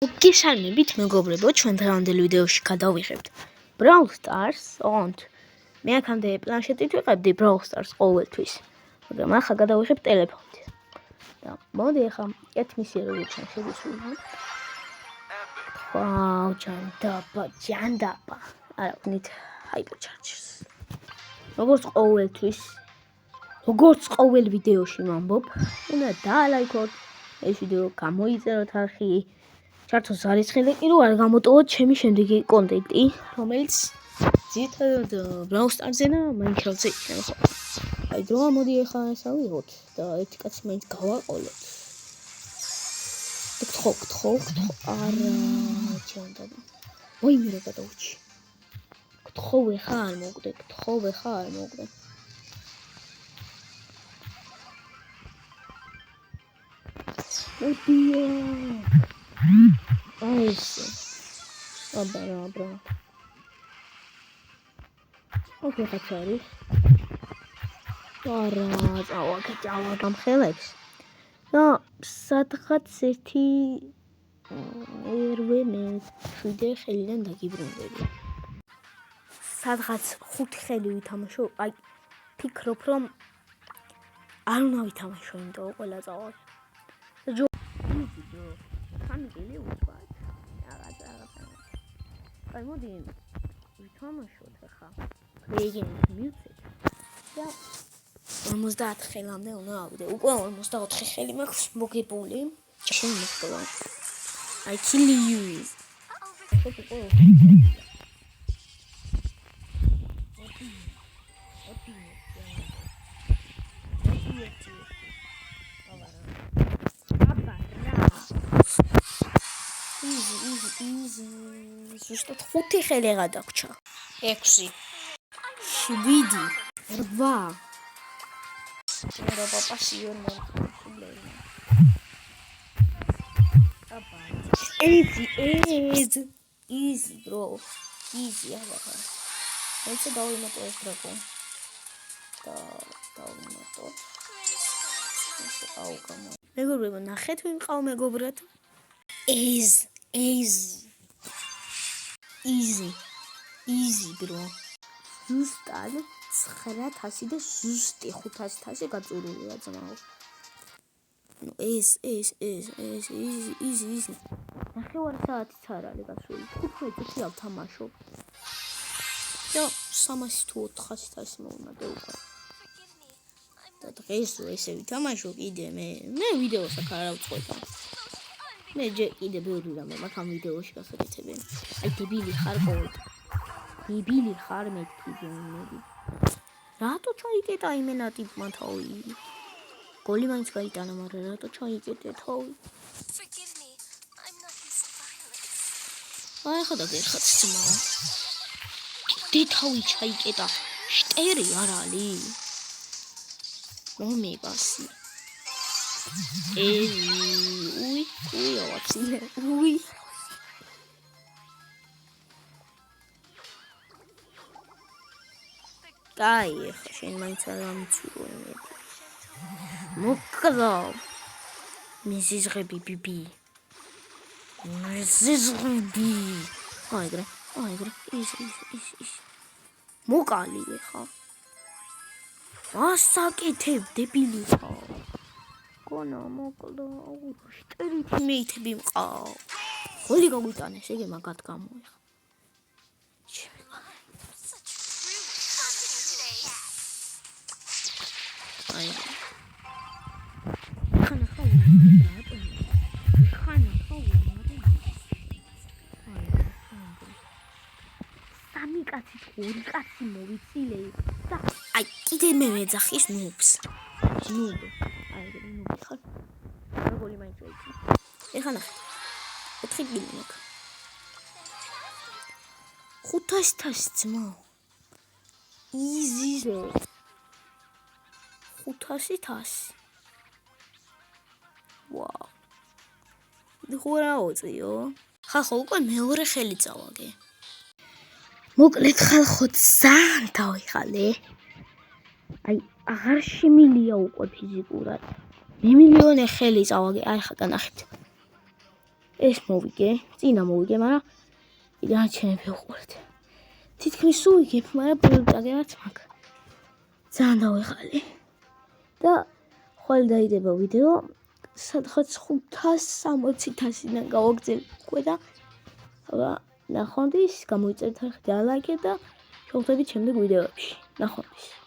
გესალმებით მეგობრებო, ჩვენ დღევანდელ ვიდეოში გადავიღებთ Brawl Stars, and მე აქამდე პლანშეტით ვიყებდი Brawl Stars ყოველთვის, მაგრამ ახლა გადავიღებ ტელეფონით. და მოდი ახლა ერთ მისია როგორ ჩვენ შევისრულო. ვაუ, ჯანდაბა. არა, ვქნით Hyperchargers. როგორც ყოველ ვიდეოში ვამბობ, უნდა დაალაიქოთ ეს ვიდეო, გამოიწეროთ არხი. ჩართოს ზარიცხი და კი რო არ გამოტოვოთ ჩემი შემდეგი კონტენტი, რომელიც ძირითადად Brawl Stars-ზე და Minecraft-ზე იქნება ხო. აი დროა მოდი ახლა ესა ვიღოთ და ერთი კაცი მაინც გავაყოლოთ. გთხოვ. არა, ჩანდაბა. ვაიმე რა გადავჭი. გთხოვ ახლა არ მოგდე. მოდია. აბა. ოკეი, ხაცარი. არა, წავა გამხელებს. და სადღაც ერთი ერვე მე 7 ხელიდან დაგიბრუნდები. სადღაც 5 ხელი ვითამაშო, აი ფიქრობ რომ არ უნდა ვითამაშო, იმიტომ ყველა წავა. ხამილი უყვართ. რაღაცა. აი მოდი ვითამაშოთ ახლა. რეგენ მივცეთ. და 50 ხელამდე უნდა ავიდე. უკვე 54 ხელი მაქვს მოგებული. შენ მოგკლა. I kill you. Easy. ზუსტად 5 ხელი გადაგჭა. 6 7 8 რა პაპასიონ მომხდები. აბა. Easy bro. Easy აბა. ესე დავიმატო ეს დრაკო. დავიმატო. აუ გამა. მეგობრებო, ნახეთ ვინ ყავ მეგობრად. Easy bro. ზუსტად 900 და ზუსტი 500 გაწურულია ძმაო. ნუ ეს easy. ნახევარი საათიც არ არის გასული. 15 ავთამაშობ. და 300 თუ 400 მოვუმატე უკვე. და დღეს ესე ვითამაშო კიდე მე ვიდეოს აქ არ ავწყვეტა. მე კიდე ბევრი რამე მაქვს ამ ვიდეოში გასაკეთებელი. აი დებილი ხარ ყოველთ. დებილი ხარ მეთქი ზონები. რატო ჩაიკეტა იმენა ტიპმა თავი? გოლი მაინც გაიტანა, მაგრამ რატო ჩაიკეტე თავი? აი ხოდა გერხათ ძმაო. კიდე თავი ჩაიკეტა. შტერი არ არის. მომიგასი. უი. კაი, შენ მაინც არ ამცურონე. მოკლა. მიზიზღები ბიბი. აი გრე. ის. მოკალი ხა. ასაკეთებ დებილი ხა. გონა მოკლა. შტერით მეითები მყავ. გოლი გაგვიტანეს, ეგ მაგათ გამოიხა. აი. ხანა ხაუ. სამი კაცი, ორი კაცი მოვიცილე და აი კიდე მე მეძახის ნუბს. აი ნუბი ხარ. გოლი მაინც ვეიცი. ეხლა ნახე. 4 ბილი მაქვს. 500 ძმაო. Easy. 500. ვაუ. ხურა ოწიო. ხახო უკვე მეორე ხელი წავაგე. მოკლედ ხალხო ძალიან დავიხალე. აი აღარ შემილია უკვე ფიზიკურად. მე მილიონი ხელი წავაგე. აი ხა განახეთ. ეს მოვიგე, წინა მოვიგე, მაგრამ განაჩენები უყურეთ. თითქმის უვიგებ, მაგრამ პრიორიტეტად მაქვს. ძალიან დავიღალი. და ხვალ დაიდება ვიდეო, სადღაც 560-100-დან გავაგზავნე და ნახვამდის, გამოიწერეთ არხი და ლაიქეთ და შევხვდებით შემდეგ ვიდეოებში. ნახვამდის.